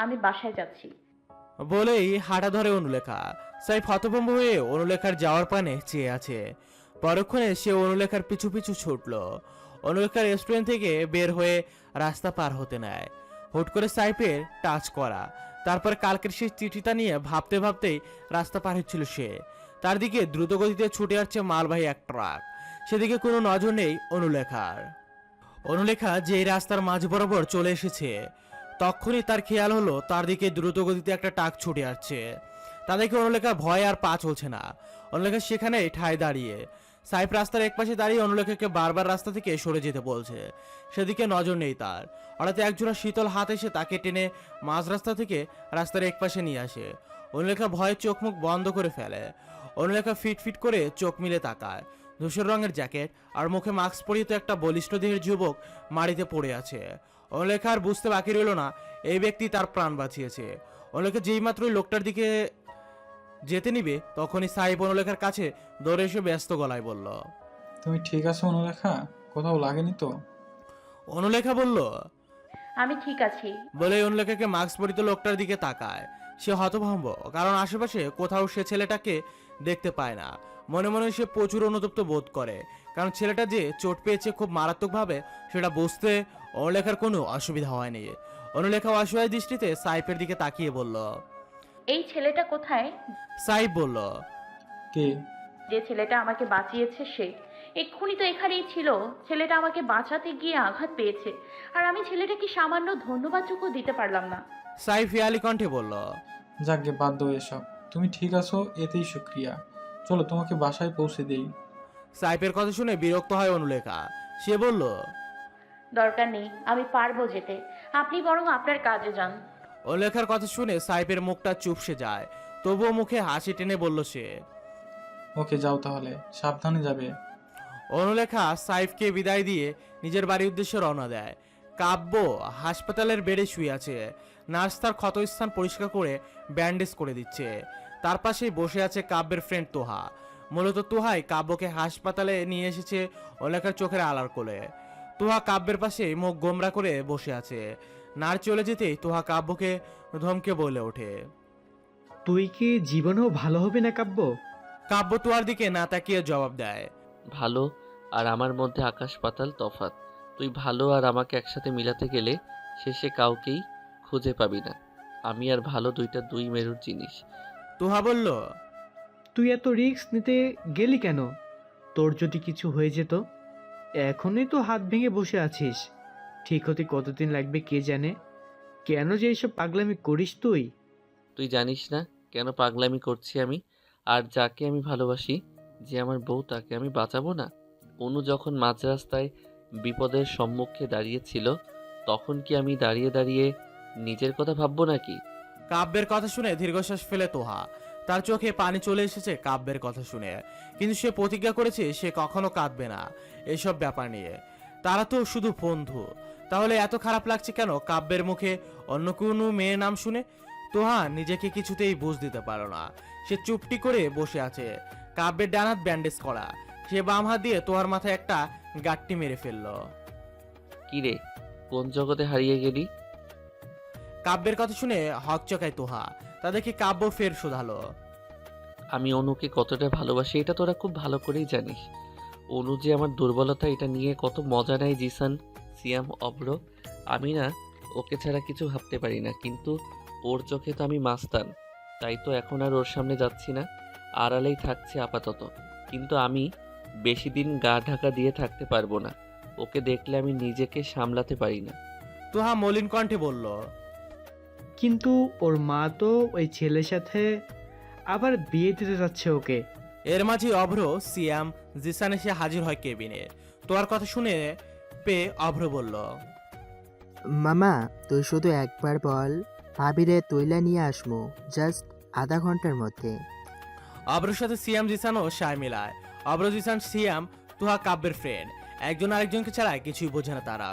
আমি বাসায় যাচ্ছি। বলেই হাঁটা ধরে অনুলেখা। সাইফ হতভম্ব হয়ে অনুলেখার যাওয়ার পানে চেয়ে আছে। পরক্ষণে সে অনুলেখার পিছু পিছু ছুটল। অনুলেখার রেস্টুরেন্ট থেকে বের হয়ে রাস্তা পার হতে নেয়। হুট করে সাইফের টাচ করা, তারপর কালকের সেই চিঠিটা নিয়ে ভাবতে ভাবতেই রাস্তা পার হচ্ছিল সে। তার দিকে দ্রুতগতিতে ছুটে আসছে মালবাহী এক ট্রাক। সেদিকে কোনো নজর নেই অনুলেখার। অনুলেখা যেই রাস্তার মাঝ বরাবর চলে এসেছে, তখনই তার খেয়াল হলো তার দিকে দ্রুতগতিতে একটা ট্রাক ছুটে আসছে। তাদেরকে অনুলেখা ভয় আর পা চলছে না। অনুলেখা সেখানে ঠায় দাঁড়িয়ে। সাইফ রাস্তার একপাশে দাঁড়িয়ে অনুলেখাকে বারবার রাস্তা থেকে সরে যেতে বলছে। সেদিকে নজর নেই তার। হঠাৎ একজোড়া শীতল হাত এসে তাকে টেনে মাঝ রাস্তা থেকে রাস্তার একপাশে নিয়ে আসে। অনুলেখা ভয়ে চোখ মুখ বন্ধ করে ফেলে। অনুলেখা ফিট ফিট করে চোখ মিলে তাকায়। ধূসর রঙের জ্যাকেট আর মুখে মাস্ক পরিহিত একটা বলিষ্ঠ দেহের যুবক মাটিতে পড়ে আছে। অনুলেখা আর বুঝতে বাকি রইল না এই ব্যক্তি তার প্রাণ বাঁচিয়েছে। অনুলেখা যেই মাত্র লোকটার দিকে যেতে নিবে, তখনই সাইব অনুলেখার কাছে দৌড়ে এসে ব্যস্ত গলায় বলল, তুমি ঠিক আছো অনুলেখা? কোথাও লাগেনি তো? অনুলেখা বলল। আমি ঠিক আছি। বলে অনুলেখাকে মাস্ক পরিহিত লোকটার দিকে তাকায়। সে হতভম্ব, কারণ আশেপাশে কোথাও সে ছেলেটাকে দেখতে পায় না। মনে মনে সে প্রচুর অনুতপ্ত বোধ করে, কারণ ছেলেটা যে চোট পেয়েছে খুব মারাত্মকভাবে সেটা বুঝতে অনুলেখার কোনো অসুবিধা হয়নি। অনুলেখা অসহায় দৃষ্টিতে সাইফের দিকে তাকিয়ে বলল। এই ছেলেটা কোথায়? সাইফ বলল, কে? যে ছেলেটা আমাকে বাঁচিয়েছে সে এক্ষুনি তো এখানেই ছিল। ছেলেটা আমাকে বাঁচাতে গিয়ে আঘাত পেয়েছে, আর আমি ছেলেটাকে সামান্য ধন্যবাদটুকু দিতে পারলাম না। সাইফ ইয়ালি কণ্ঠে বলল। যাকগে, বাদ দাও এসব। তুমি ঠিক আছো এতেই শুক্রিয়া। চলো তোমাকে বাসায় পৌঁছে দেই। সাইফের কথা শুনে বিরক্ত হয় অনুলেখা। সে বলল, দরকার নেই, আমি পারবো যেতে। আপনি বরং আপনার কাজে যান। অনুলেখার কথা শুনে সাইফের মুখটা চুপসে যায়। তবুও মুখে হাসি টেনে বলল সে। ওকে, যাও তাহলে, সাবধানে যাবে। অনুলেখা সাইফকে বিদায় দিয়ে নিজের বাড়ির উদ্দেশ্যে রওনা দেয়। কাব্য হাসপাতালের বেডে শুয়ে আছে। নার্স তার ক্ষতস্থান পরিষ্কার করে ব্যান্ডেজ করে দিচ্ছে। তার পাশেই বসে আছে কাব্যের ফ্রেন্ড তোহা। মূলত তোহাই কাব্যকে হাসপাতালে নিয়ে এসেছে অনুলেখার চোখের আড়াল কোলে। তোহা কাব্যের পাশে মুখ গোমরা করে বসে আছে। নার্স চলে যেতেই তোহা কাব্যকে ধমকে বলে ওঠে। তুই কি জীবনেও ভালো হবে না কাব্য? কাব্য তোহার দিকে না তাকিয়ে জবাব দেয়, ভালো আর আমার মধ্যে আকাশ পাতাল তফাৎ। তুই ভালো আর আমাকে একসাথে মিলাতে গেলে শেষে কাউকেই খুঁজে পাবি না। আমি আর ভালো দুইটা দুই মেরুর জিনিস। তোহা বলল, তুই এত রিস্ক নিতে গেলি কেন? তোর যদি কিছু হয়ে যেত? এখনই তো হাত ভেঙে বসে আছিস। ঠিক হতে কতদিন লাগবে কে জানে। কেন যে এইসব পাগলামি করিস তুই? তুই জানিস না কেন পাগলামি করছি আমি? আর যাকে আমি ভালোবাসি, যে আমার বউ, তাকে আমি বাঁচাবো না? অনু যখন মাঝ রাস্তায় বিপদের সম্মুখে দাঁড়িয়েছিল, তখন কি আমি দাঁড়িয়ে দাঁড়িয়ে নিজের কথা ভাববো নাকি? কাব্যের কথা শুনে দীর্ঘশ্বাস ফেলে তোহা। তার চোখে পানি চলে এসেছে কাব্যের কথা শুনে। কিন্তু সে প্রতিজ্ঞা করেছে সে কখনো কাঁদবে না এসব ব্যাপার নিয়ে। তারা তো শুধু বন্ধু। তাহলে এত খারাপ লাগছে কেন কাব্যের মুখে অন্য কোনো মেয়ের নাম শুনে? তোহা নিজেকে কিছুতেই বুঝ দিতে পারো না। সে চুপটি করে বসে আছে। কাব্যের ডান হাত ব্যান্ডেজ করা। সে বাম হাত দিয়ে তোহার মাথায় একটা গাঁট্টি মেরে ফেললো। কি রে, কোন জগতে হারিয়ে গেলি? কাব্যের কথা শুনে হকচকায় তোহা। তাদেরকে কাব্য ফের শোধালো। আমি অনুকে কতটা ভালোবাসি এটা তোরা খুব ভালো করেই জানিস। অনু যে আমার দুর্বলতা, এটা নিয়ে কত মজা নেয় জিসান, সিয়াম, অব্র। আমি না ওকে ছাড়া কিছু ভাবতে পারি না, কিন্তু ওর চোখে তো আমি মাস্তান। তাই তো এখন আর ওর সামনে যাচ্ছি না, আড়ালেই থাকছে আপাতত। কিন্তু আমি বেশি দিন গা ঢাকা দিয়ে থাকতে পারবো না। ওকে দেখলে আমি নিজেকে সামলাতে পারি না। তোহা মলিন কণ্ঠে বলল। কিন্তু ওর মা তো ওই ছেলের সাথে আবার বিয়ে দিতে যাচ্ছে ওকে। এর মাঝে অভ্র, সিয়াম, জিসান এসে হাজির হয় কেবিনে। তোর কথা শুনে পেয়ে অভ্র বলল, মামা, তুই শুধু একবার বল, ভাবিরে তৈলা নিয়ে আসমু জাস্ট আধা ঘন্টার মধ্যে। অভ্রের সাথে সিয়াম জিসানও সায় মিলায়। অভ্র, জিসান, সিয়াম তোহা কাব্যের ফ্রেন্ড। একজন আরেকজনকে ছাড়া কিছুই বোঝে না তারা।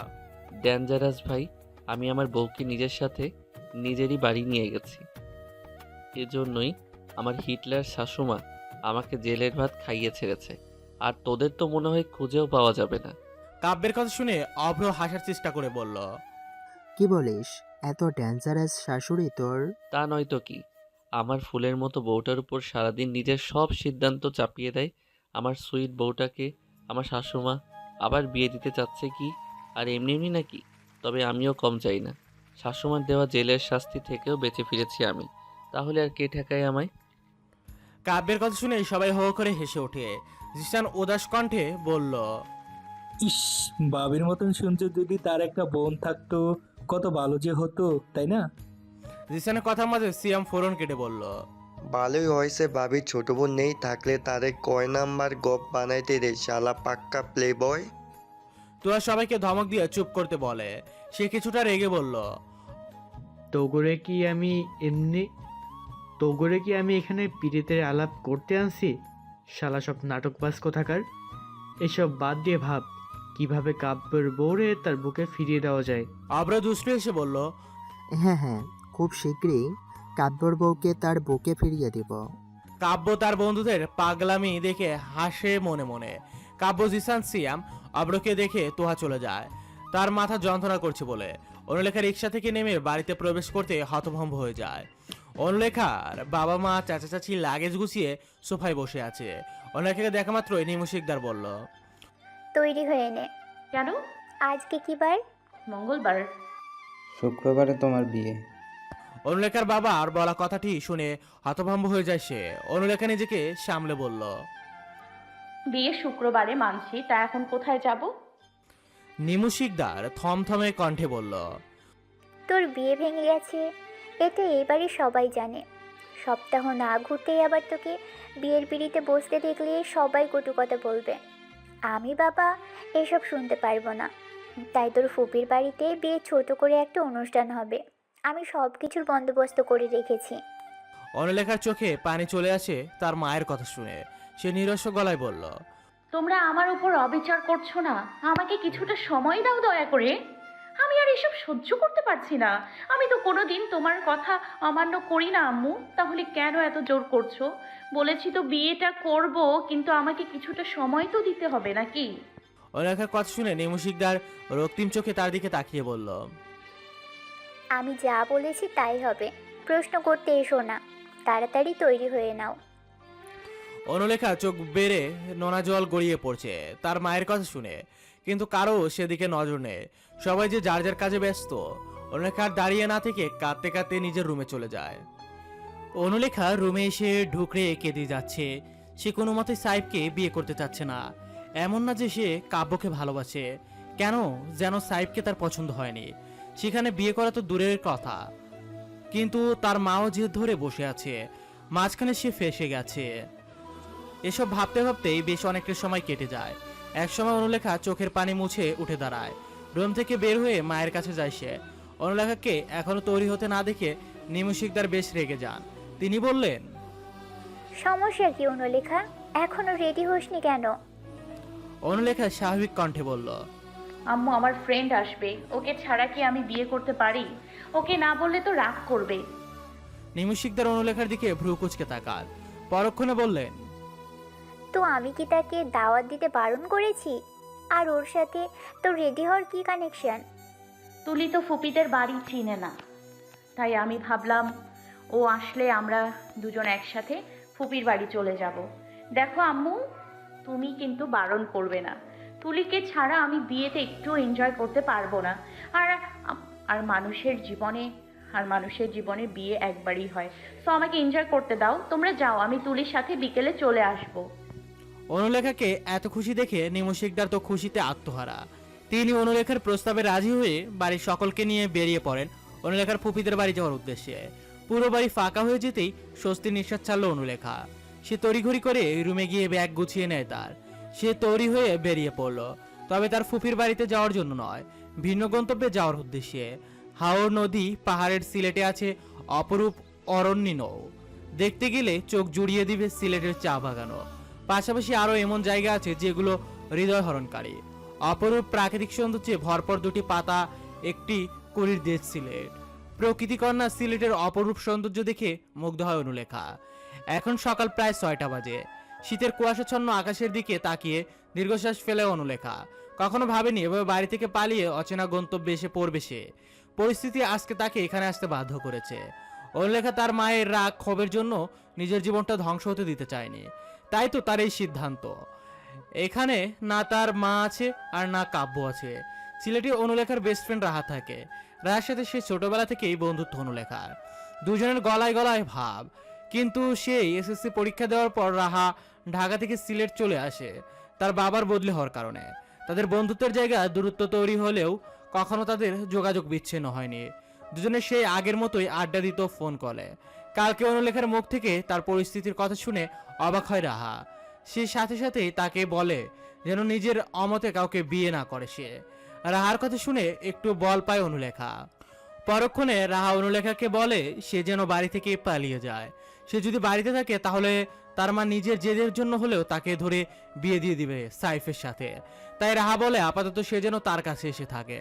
ডেঞ্জারাস ভাই, আমি আমার বউকে নিজের সাথে নিজেরই বাড়ি নিয়ে গেছি। এজন্যই আমার হিটলার শাশুমা আমাকে জেলের ভাত খাইয়ে ছেড়েছে। আর তোদের তো মনে হয় খুঁজেও পাওয়া যাবে না। কাব্যের কথা শুনে অভ্র হাসার চেষ্টা করে বলল, কি বলিস, এত ডেঞ্জারাস শাশুড়ি তোর? তা নয়তো কি, আমার ফুলের মতো বউটার উপর সারাদিন নিজের সব সিদ্ধান্ত চাপিয়ে দেয়। আমার সুইট বউটাকে আমার শাশুমা আবার বিয়ে দিতে চাচ্ছে কি? আর এমনি এমনি নাকি? তবে আমিও কম চাই না। শাশুমার দেওয়া জেলের শাস্তি থেকেও বেঁচে ফিরেছি আমি, তাহলে আর কে ঠেকায় আমায়? কাব্যের কথা শুনে সবাই হো করে হেসে ওঠে। জিসান উদাস কণ্ঠে বলল, ইস, বাবির মতন শুনছো, যদি তার একটা বোন থাকতো কত ভালো যে হতো, তাই না? জিসানের কথার মাঝে সিয়াম ফোরন কেটে বলল, ভালোই হয়েছে ভাবির ছোট বোন নেই, থাকলে তারে কয় নাম্বার গপ বানাইতে রে শালা পাক্কা প্লে বয়। তোরা সবাইকে ধমক দিয়ে চুপ করতে বলে। সে কিছুটা রেগে বলল, তোগরে কি আমি এখানে পীড়িতের আলাপ করতে আনছি? শালা সব নাটকবাজ কোথাকার। এসব বাদ দিয়ে ভাব কিভাবে কাব্যের বউরে তার বুকে ফিরিয়ে দেওয়া যায়। অভ্র দুষ্টু এসে বলল, হ্যাঁ হ্যাঁ, খুব শীঘ্রই কাব্যর বউকে তার বুকে ফিরিয়ে দিব। কাব্য তার বন্ধুদের পাগলামি দেখে হাসে মনে মনে। কাব্য, জিসান, সিয়াম অভ্রকে দেখে তোহা চলে যায়, তার মাথা যন্ত্রণা করছে বলে। অনুলেখা রিক্সা থেকে নেমে বাড়িতে প্রবেশ করতে হতভম্ব হয়ে যায়। অনুলেখার বাবা মা চাচা চাচি লাগেজ গুছিয়ে সোফায় বসে আছে। অনুলেখাকে দেখা মাত্রই নিমু শিকদার বলল, তৈরি হয়ে নে। কেন? আজকে কি বার? মঙ্গলবার। শুক্রবারে তোমার বিয়ে। অনুলেখার বাবা আর বলা কথাটি শুনে হতভম্ব হয়ে যায় সে। অনুলেখা নিজেকে সামলে বলল, বিয়ে শুক্রবারে মানছি, তা এখন কোথায় যাব? নিমু শিকদার থমথমে কণ্ঠে বলল, তোর বিয়ে ভেঙে গেছে, এটা এবারই সবাই জানে। সপ্তাহ না ঘুরতেই আবার তোকে বিয়ের পিড়িতে বসতে দেখলে সবাই কটু কথা বলবে। আমি বাবা এসব শুনতে পারবো না। তাই তোর ফুপির বাড়িতে বিয়ে ছোট করে একটা অনুষ্ঠান হবে। আমি সব কিছুর বন্দোবস্ত করে রেখেছি। অনুলেখার চোখে পানি চলে আসে তার মায়ের কথা শুনে। সে নিরস্ব গলায় বলল, তোমরা আমার উপর অবিচার করছো না? আমাকে কিছুটা সময় দাও দয়া করে। আমি আর এসব সহ্য করতে পারছি না। আমি তো কোনোদিন তোমার কথা অমান্য করি না আম্মু, তাহলে কেন এত জোর করছো? বলেছি তো বিয়েটা করব, কিন্তু আমাকে কিছুটা সময় তো দিতে হবে নাকি? অনুলেখার কথা শুনে নিমু শিকদার রক্তিম চোখে তার দিকে তাকিয়ে বলল, আমি যা বলেছি তাই হবে। প্রশ্ন করতে এসো না, তাড়াতাড়ি তৈরি হয়ে নাও। অনুলেখা চোখ বেড়ে নোনা জল গড়িয়ে পড়ছে তার মায়ের কথা শুনে, কিন্তু কারো সেদিকে নজর নেই। সবাই যে যার যার কাজে ব্যস্ত। অনুলেখা আর দাঁড়িয়ে না থেকে কাঁদতে কাঁদতে নিজের রুমে চলে যায়। অনুলেখা রুমে এসে ঢুকরে কেঁদে যাচ্ছে। সে কোনো মতে সাইফকে বিয়ে করতে চাচ্ছে না। এমন না যে সে কাব্যকে ভালোবাসে, কেন যেন সাইফকে তার পছন্দ হয়নি। সেখানে বিয়ে করা তো দূরের কথা, কিন্তু তার মাও জেদ ধরে বসে আছে। মাঝখানে সে ফেঁসে গেছে। এসব ভাবতে ভাবতেই বেশ অনেকটা সময় কেটে যায়। একসময় অনুলেখা চোখের পানি মুছে উঠে দাঁড়ায়। রুম থেকে বের হয়ে মায়ের কাছে যায় সে। অনুলেখাকে এখনো তৈরি হতে না দেখে নিমু শিকদার বেশ রেগে যান। তিনি বললেন, সমস্যা কি অনুলেখা? এখনো রেডি হসনি কেন? অনুলেখা স্বাভাবিক কণ্ঠে বলল, আম্মু, আমার ফ্রেন্ড আসবে, ওকে ছাড়া কি আমি বিয়ে করতে পারি? ওকে না বললে তো রাগ করবে। নিমু শিকদার অনুলেখার দিকে ভ্রু কুচকে তাকান, পরক্ষণে বললেন, তো আমি কি তাকে দাওয়াত দিতে বারণ করেছি? আর ওর সাথে তো রেডি হওয়ার কি কানেকশন? তুলি তো ফুপিদের বাড়ি চিনে না, তাই আমি ভাবলাম ও আসলে আমরা দুজন একসাথে ফুপির বাড়ি চলে যাব। দেখো আম্মু, তুমি কিন্তু বারণ করবে না। তুলিকে ছাড়া আমি বিয়েতে একটু এনজয় করতে পারবো না। আর আর মানুষের জীবনে বিয়ে একবারই হয়, তো আমাকে এনজয় করতে দাও। তোমরা যাও, আমি তুলির সাথে বিকেলে চলে আসবো। অনুলেখাকে এত খুশি দেখে নিমু শিকদার তো খুশিতে আত্মহারা। তিনি অনুলেখার প্রস্তাবে রাজি হয়ে বাড়ির সকলকে নিয়ে বেরিয়ে পড়েন অনুলেখার ফুপিদের বাড়ি যাওয়ার উদ্দেশ্যে। পুরো বাড়ি ফাঁকা হয়ে যেতেই স্বস্তির নিঃশ্বাস ছাড়ল অনুলেখা। সে তড়িঘড়ি করে রুমে গিয়ে ব্যাগ গুছিয়ে নেয় তার। সে তৈরি হয়ে বেরিয়ে পড়ল, তবে তার ফুপির বাড়িতে যাওয়ার জন্য নয়, ভিন্ন গন্তব্যে যাওয়ার উদ্দেশ্যে। হাওর নদী পাহাড়ের সিলেটে আছে অপরূপ অরণ্য নৌ। দেখতে গেলে চোখ জুড়িয়ে দিবে সিলেটের চা বাগানও। পাশাপাশি আরও এমন জায়গা আছে যেগুলো হৃদয়হরণকারী। অপরূপ প্রাকৃতিক সৌন্দর্যে ভরপুর দুটি পাতা একটি কুড়ির দেশ সিলেট। প্রকৃতিকন্যা সিলেটের অপরূপ সৌন্দর্য দেখে মুগ্ধ হয় অনুলেখা। এখন সকাল প্রায় 6টা বাজে। শীতের কুয়াশাচ্ছন্ন আকাশের দিকে তাকিয়ে দীর্ঘশ্বাস ফেলে অনুলেখা। কখনো ভাবেনি এভাবে বাড়ি থেকে পালিয়ে অচেনা গন্তব্যে এসে পড়বে সে। পরিস্থিতি আজকে তাকে এখানে আসতে বাধ্য করেছে। অনুলেখা তার মায়ের রাগ ক্ষোভের জন্য নিজের জীবনটা ধ্বংস হতে দিতে চায়নি, তাই তো তার এই সিদ্ধান্ত। এখানে না তার মা আছে আর না কাব্য আছে। সিলেটি অনুলেখার বেস্ট ফ্রেন্ড রাহা থাকে। রাহার সাথে সে ছোটবেলা থেকেই বন্ধুত্ব অনুলেখার, দুজনের গলায় গলায় ভাব। কিন্তু সেই এসএসসি পরীক্ষা দেওয়ার পর রাহা ঢাকা থেকে সিলেট চলে আসে তার বাবার বদলি হওয়ার কারণে। তাদের বন্ধুত্বের জায়গা দূরত্ব তৈরি হলেও কখনো তাদের যোগাযোগ বিচ্ছিন্ন হয়নি। দুজনে সেই আগের মতোই আড্ডা দিত ফোন কলে। কালকে অনুলেখার মুখ থেকে তার পরিস্থিতির কথা শুনে অবাক হয় রাহা। সে সাথে সাথেই তাকে বলে যেন নিজের অমতে কাউকে বিয়ে না করে সে। রাহার কথা শুনে একটু বল পায় অনুলেখা। পরক্ষণে রাহা অনুলেখাকে বলে সে যেন বাড়ি থেকে পালিয়ে যায়। সে যদি বাড়িতে থাকে তাহলে তার মা নিজের জেদের জন্য হলেও তাকে ধরে বিয়ে দিয়ে দিবে সাইফের সাথে। তাই রাহা বলে আপাতত সে যেন তার কাছে এসে থাকে।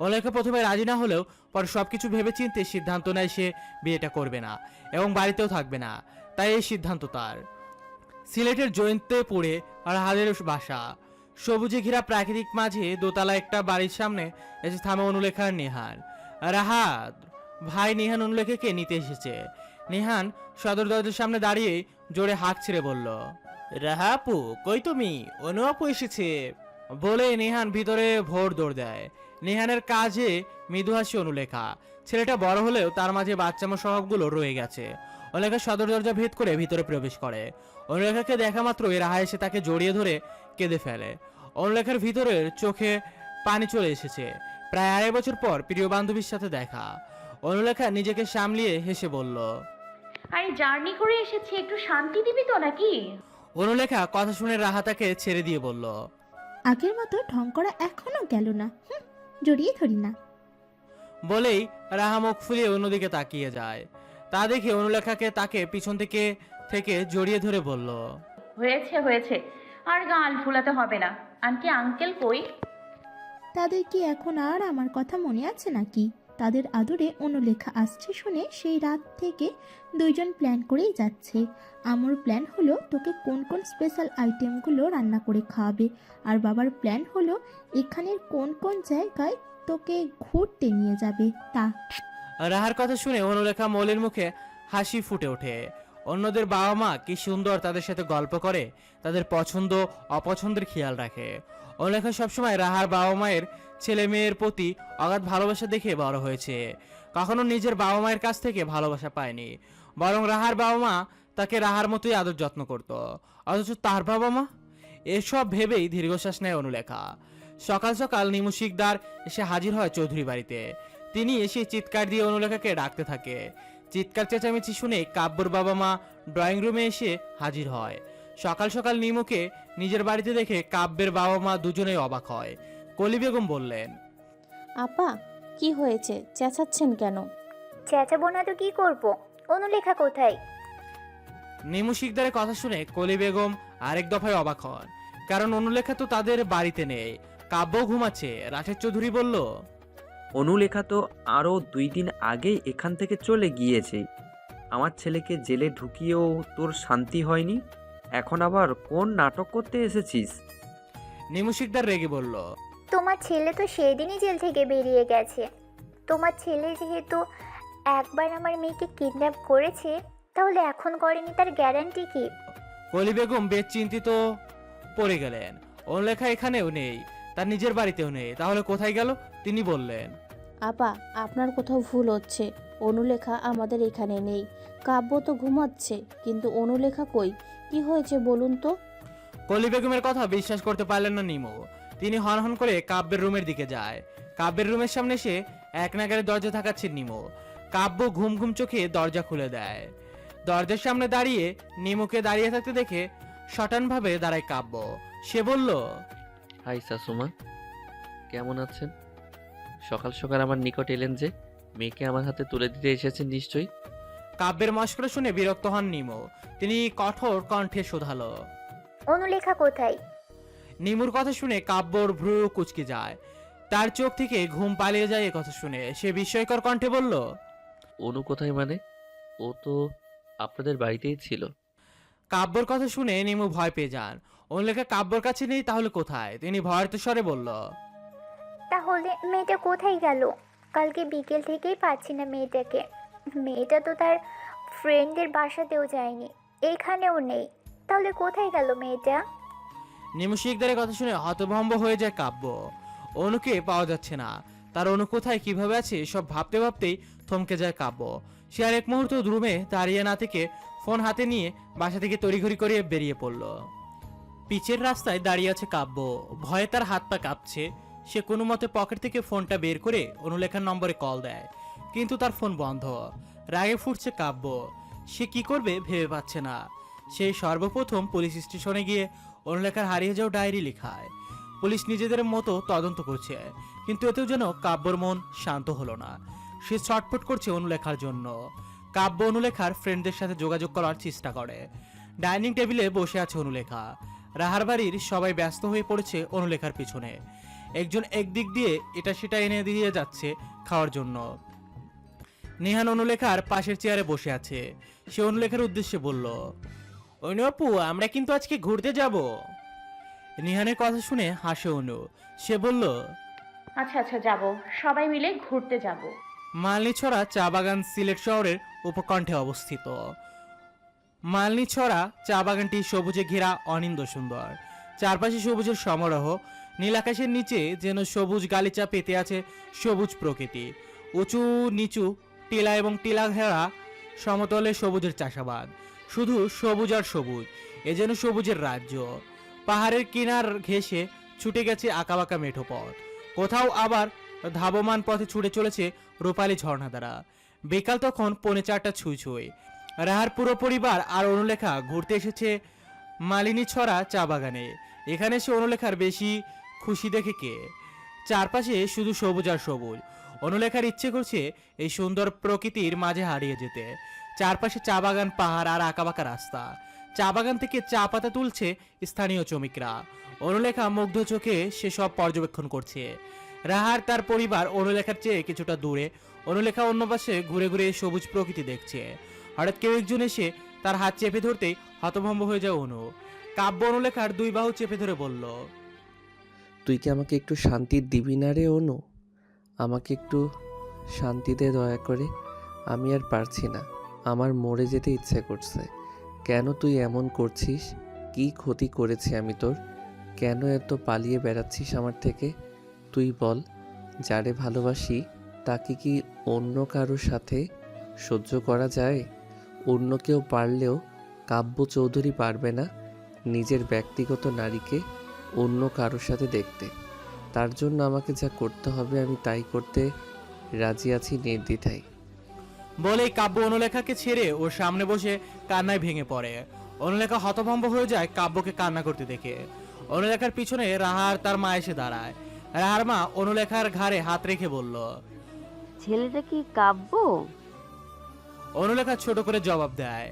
অনুলেখা প্রথমে রাজি না হলেও পরে সবকিছু ভেবে চিন্তে সিদ্ধান্ত নেয় সে বিয়েটা করবে না এবং বাড়িতেও থাকবে না। তাই এই সিদ্ধান্ত তার। সিলেটের জয়ন্তপুরে রাহাদের বাসা। সবুজে ঘেরা প্রাকৃতিক মাঝে দোতলা একটা বাড়ির সামনে এসে থামে অনুলেখার নিহান। রাহাত ভাই নিহান অনুলেখাকে নিতে এসেছে। নিহান সদর দরজার সামনে দাঁড়িয়ে জোরে হাঁক ছেড়ে বলল, রাহা আপু কই তুমি? অনু আপু এসেছে বলে নিহান ভিতরে ভোর দৌড় দেয়। নিহানের কাজে মৃদু হাসি অনুলেখা। ছেলেটা বড় হলেও তার মাঝে বাচ্চামো স্বভাবগুলো রয়ে গেছে। অনুলেখা সদর দরজা ভেদ করে ভিতরে প্রবেশ করে। অনুলেখাকে দেখা মাত্রই রাহা এসে তাকে জড়িয়ে ধরে কেঁদে ফেলে। অনুলেখার ভিতরের চোখে পানি চলে এসেছে। প্রায় 2.5 বছর পর প্রিয় বান্ধবীর সাথে দেখা। অনুলেখা নিজেকে সামলিয়ে হেসে বলল, আরে জার্নি করে এসেছি, একটু শান্তি দিবি তো নাকি? অনুলেখা কথা শুনে রাহা তাকে ছেড়ে দিয়ে বলল, আগের মতো ঢং করা এখনো গেল না, জড়িয়ে ধরি না। বলেই রাহা মুখ ফুলিয়ে অন্যদিকে তাকিয়ে যায়। তা দেখে অনুলেখাকে তাকে পিছন থেকে জড়িয়ে ধরে বলল, হয়েছে হয়েছে, আর গাল ফুলাতে হবে না। আন্টি আঙ্কেল কই? তাদের কি এখন আর আমার কথা মনে আছে নাকি? তাদের আদরে অনুলেখা আসছে শুনে সেই রাত থেকে দুইজন প্ল্যান করেই যাচ্ছে। আমার প্ল্যান হলো তোকে কোন কোন স্পেশাল আইটেমগুলো রান্না করে খাওয়াবে, আর বাবার প্ল্যান হলো এখানের কোন কোন জায়গায় তোকে ঘুরতে নিয়ে যাবে তা। রাহার কথা শুনে অনুলেখা মৌলির মুখে হাসি ফুটে ওঠে। অন্যদের বাবা মা কি সুন্দর তাদের সাথে গল্প করে, তাদের পছন্দ অপছন্দের খেয়াল রাখে। অনুলেখা সবসময় রাহার বাবা মায়ের ছেলে মেয়ের প্রতি অগাধ ভালোবাসা দেখে বড় হয়েছে। কখনো নিজের বাবা মায়ের কাছ থেকে ভালোবাসা পায়নি, বরং রাহার বাবা মা তাকে রাহার মতোই আদর যত্ন করত। অথচ তার বাবা মা? এসব ভেবেই দীর্ঘশ্বাস নেয় অনুলেখা। সকাল সকাল নিমু শিকদার এসে হাজির হয় চৌধুরী বাড়িতে। তিনি এসে চিৎকার দিয়ে অনুলেখাকে ডাকতে থাকে। চিৎকার চেঁচামেচি শুনে কাব্যর বাবা মা ড্রয়িং রুমে এসে হাজির হয়। সকাল সকাল নিমুকে নিজের বাড়িতে দেখে কাব্যের বাবা মা দুজনেই অবাক হয়। কলি বেগম বললেন, আপা কি হয়েছে, চেঁচাচ্ছেন কেন? চেঁচাবো না তো কি করবো? অনুলেখা কোথায়? নিমু শিকদারের কথা শুনে কলি বেগম আরেক দফায় অবাক হন, কারণ অনুলেখা তো তাদের বাড়িতে নেই। কাব্য ঘুমাচ্ছে। রাশেদ চৌধুরী বলল, অনুলেখা তো আরও 2 দিন আগেই এখান থেকে চলে গিয়েছে। আমার ছেলেকে জেলে ঢুকিয়েও তোর শান্তি হয়নি, এখন আবার কোন নাটক করতে এসেছিস? নিমু শিকদার রেগে বলল, তোমার ছেলে তো সেদিনই জেল থেকে বেরিয়ে গেছে। তোমার ছেলে যেহেতু একবার আমার মেয়েকে কিডন্যাপ করেছে, তাহলে এখন করেনি তার গ্যারান্টি কি? কলি বেগম বেশ চিন্তিত পড়ে গেলেন। অনুলেখা এখানেও নেই, তার নিজের বাড়িতেও নেই, তাহলে কোথায় গেল? তিনি বললেন, আপা আপনার কোথাও ভুল হচ্ছে, অনুলেখা আমাদের এখানে নেই। কাব্য তো ঘুমাচ্ছে, কিন্তু অনুলেখা কই? কি হয়েছে বলুন তো? কলি বেগমের কথা বিশ্বাস করতে পারলেন না নিমু। তিনি হনহন করে কাব্যের রুমের দিকে যায়। কাব্যের রুমের সামনে এসে এক নাগারে দরজা থাকাচ্ছে নিমু। কাব্য ঘুম ঘুম চোখে দরজা খুলে দেয়। দরজার সামনে দাঁড়িয়ে নিমুকে দাঁড়িয়ে থাকতে দেখে শটানভাবে দাঁড়ায় কাব্য। সে বলল, হাই শাশুমা, কেমন আছেন? সকাল সকাল আমার নিকট এলেন যে? মেয়েকে আমার হাতে তুলে দিতে এসেছেন নিশ্চয়ই। কাব্যের মস্করা শুনে বিরক্ত হন নিমু। তিনি কঠোর কণ্ঠে শোধালো, অনুলেখা কোথায়? নিমুর কথা শুনে কাব্যর ভ্রু কুচকে যায়। তার চোখ থেকে ঘুম পালিয়ে যায়। কথা শুনে সে বিস্ময়কর কণ্ঠে বলল, অনু কোথায় মানে? ও তো আপনাদের বাড়িতেই ছিল। কাব্যর কথা শুনে নিমু ভয় পেয়ে যান। অনুলেখা কাব্যর কাছে নেই তাহলে কোথায়? তিনি ভয়ার্ত স্বরে বলল। তাহলে মেয়েটা কোথায় গেল? কালকে বিকেল থেকেই পাচ্ছি না মেয়েটাকে। মেয়েটা তো তার ফ্রেন্ডের বাসাতেও যায়নি, এখানেও নেই। তাহলে কোথায় গেল মেয়েটা? নিমু শিকদারের কথা শুনে হতভম্ব হয়ে যায় কাব্য। অনুকে পাওয়া যাচ্ছে না। তার অনু কোথায় কিভাবে আছে সব ভাবতে ভাবতেই থমকে যায় কাব্য। সে আর এক মুহূর্ত রুমে দাঁড়িয়ে না থেকে ফোন হাতে নিয়ে বাসা থেকে তড়িঘড়ি করে বেরিয়ে পড়ল। পিচের রাস্তায় দাঁড়িয়ে আছে কাব্য। ভয়ে তার হাত পা কাঁপছে। সে কোনো মতে পকেট থেকে ফোনটা বের করে অনুলেখার নম্বরে কল দেয়, কিন্তু তার ফোন বন্ধ। রাগে ফুটছে কাব্য। সে কি করবে ভেবে পাচ্ছে না। সে সর্বপ্রথম পুলিশ স্টেশনে গিয়ে অনুলেখার হারিয়ে যাওয়া ডায়েরি লেখায়। পুলিশ নিজেদের মতো তদন্ত করছে, কিন্তু এতেও যেন কাব্যর মন শান্ত হলো না। সে ছটফট করছে অনুলেখার জন্য। কাব্য অনুলেখার ফ্রেন্ডদের সাথে যোগাযোগ করার চেষ্টা করে। ডাইনিং টেবিলে বসে আছে অনুলেখা। রাহার বাড়ির সবাই ব্যস্ত হয়ে পড়েছে অনুলেখার পিছনে। একজন একদিক দিয়ে এটা সেটা এনে দিয়ে যাচ্ছে খাওয়ার জন্য। নেহান অনুলেখার পাশের চেয়ারে বসে আছে। সে অনুলেখার উদ্দেশ্যে বলল, অনু আপু, আমরা কিন্তু আজকে ঘুরতে যাব। নিহানের কথা শুনে হাসে অনু। সে বলল, আচ্ছা আচ্ছা, যাব, সবাই মিলে ঘুরতে যাব। মালনীছড়া চা বাগান সিলেট শহরের উপকণ্ঠে অবস্থিত। মালনীছড়া চা বাগানটি সবুজে ঘেরা অনিন্দ সুন্দর। চারপাশে সবুজের সমারোহ। নীল আকাশের নিচে যেন সবুজ গালিচা পেতে আছে সবুজ প্রকৃতি। উঁচু নিচু টিলা এবং টিলা ঘেরা সমতলে সবুজের চাষাবাদ। শুধু সবুজ আর সবুজ, এ যেন সবুজের রাজ্য। পাহাড়ের কিনার ঘেঁষে ছুটে গেছে আঁকাবাঁকা মেঠো পথ। কোথাও আবার ধাবমান পথে ছুটে চলেছে রূপালী ঝর্ণাধারা। বিকাল তখন 4:45 ছুঁই ছুঁই। রাহার পুরো পরিবার আর অনুলেখা ঘুরতে এসেছে মালিনীছড়া চা বাগানে। এখানে সে অনুলেখার বেশি খুশি দেখে কে? চারপাশে শুধু সবুজ আর সবুজ। অনুলেখার ইচ্ছে করছে এই সুন্দর প্রকৃতির মাঝে হারিয়ে যেতে। চারপাশে চা বাগান, পাহাড় আর আঁকাবাঁকা রাস্তা। চা বাগান থেকে চা পাতা তুলছে স্থানীয় শ্রমিকরা। অনুলেখা মুগ্ধ চোখে সেসব পর্যবেক্ষণ করছে। রাহার তার পরিবার অনুলেখার চেয়ে কিছুটা দূরে। অনুলেখা অন্য পাশে ঘুরে ঘুরে সবুজ প্রকৃতি দেখছে। হঠাৎ কেউ একজন এসে তার হাত চেপে ধরতেই হতভম্ব হয়ে যায় অনু। কাব্য অনুলেখার দুই বাহু চেপে ধরে বলল, তুই কি আমাকে একটু শান্তি দিবি না রে অনু? আমাকে একটু শান্তি দে দয়া করে। আমি আর পারছি না, আমার মরে যেতে ইচ্ছে করছে। কেন তুই এমন করছিস? কি ক্ষতি করেছি আমি তোর? কেন এত পালিয়ে বেড়াচ্ছিস আমার থেকে? তুই বল, যারে ভালোবাসি তাকে কি অন্য কারোর সাথে সহ্য করা যায়? অন্য কেউ পারলেও কাব্য চৌধুরী পারবে না নিজের ব্যক্তিগত নারীকে অন্য কারোর সাথে দেখতে। তার জন্য আমাকে যা করতে হবে আমি তাই করতে রাজি আছি নির্দ্বিধায়। বলেই কাব্য অনুলেখাকে ছেড়ে ওর সামনে বসে কান্নায় ভেঙে পড়ে। অনুলেখা হতভম্ব হয়ে যায় কাব্যকে কান্না করতে দেখে। অনুলেখার পিছনে রাহার তার মা এসে দাঁড়ায়। রাহার মা অনুলেখার ঘাড়ে হাত রেখে বলল, ছেলেটা কি কাব্য? অনুলেখা ছোট করে জবাব দেয়,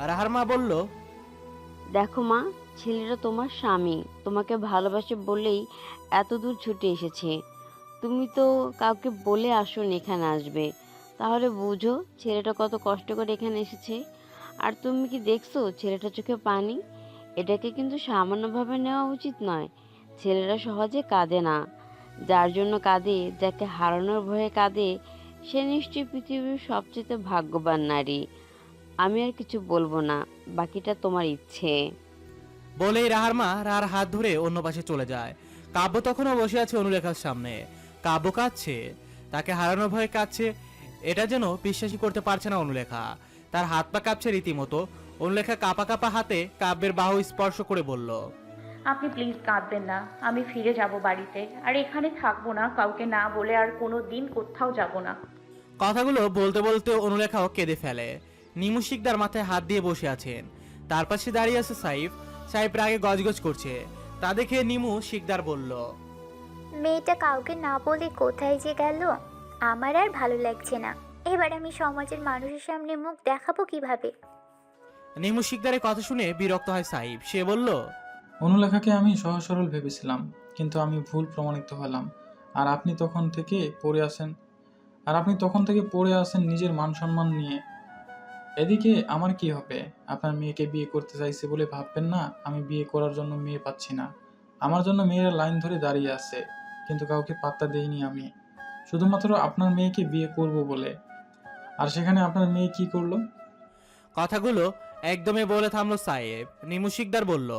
রাহার মা বলল, দেখো মা, ছেলেটা তোমার স্বামী, তোমাকে ভালোবাসে বলেই এত দূর ছুটে এসেছে। তুমি তো কাউকে বলে আসোনি এখানে আসবে, তাহলে বুঝো ছেলেটা কত কষ্ট করে এখানে এসেছে। আর তুমি কি দেখছো ছেলেটা চোখে পানি? এটাকে কিন্তু সামান্যভাবে নেওয়া উচিত নয়। ছেলেরা সহজে কাঁদে না। যার জন্য কাঁদে, যাকে হারানোর ভয়ে কাঁদে, সে নিশ্চয়ই পৃথিবীর সবচেয়ে ভাগ্যবান নারী। আমি আর কিছু বলবো না, বাকিটা তোমার ইচ্ছে। বলেই রাহার মা রাহার হাত ধরে অন্য পাশে চলে যায়। কাব্য তখনও বসে আছে অনুলেখার সামনে। কাব্য কাঁদছে, তাকে হারানোর ভয়ে কাঁদছে, এটা যেন বিশ্বাসই করতে পারছে না অনুলেখা। তার হাত পা কাঁপছে রীতিমতো। অনুলেখা কাঁপা কাঁপা হাতে কাব্যের বাহু স্পর্শ করে বলল, আপনি প্লিজ কাঁদবেন না, আমি ফিরে যাব বাড়িতে, আর এখানে থাকবো না, কাউকে না বলে আর কোনো দিন কোথাও যাব না। কথাগুলো বলতে বলতে অনুলেখাও কেঁদে ফেলে। নিমু শিকদার মাথায় হাত দিয়ে বসে আছেন। তার পাশে দাঁড়িয়ে আছে সাইফ। সাইফ রাগে গজগজ করছে। তা দেখে নিমু শিকদার বলল, মেয়েটা কাউকে না বলে কোথায় যে গেল, আমার আর ভালো লাগছে না। এবার আমি সমাজের মানুষের সামনে মুখ দেখাবো কিভাবে? নিমু শিকদারের কথা শুনে বিরক্ত হয় সাইফ। সে বলল, অনুলেখাকে আমি সহজ সরল ভেবেছিলাম, কিন্তু আমি ভুল প্রমাণিত হলাম। আর আপনি তখন থেকে পড়ে আছেন নিজের মান সম্মান নিয়ে। এদিকে আমার কি হবে? আপনার মেয়েকে বিয়ে করতে চাইছে বলে ভাববেন না আমি বিয়ে করার জন্য মেয়ে পাচ্ছি না। আমার জন্য মেয়েরা লাইন ধরে দাঁড়িয়ে আছে, কিন্তু কাউকে পাত্তা দেইনি আমি, শুধুমাত্র আপনার মেয়েকে বিয়ে করব বলে। আর সেখানে আপনার মেয়ে কি করলো? কথাগুলো একদমই বলে থামলো সাহেব। নিমু শিকদার বলল,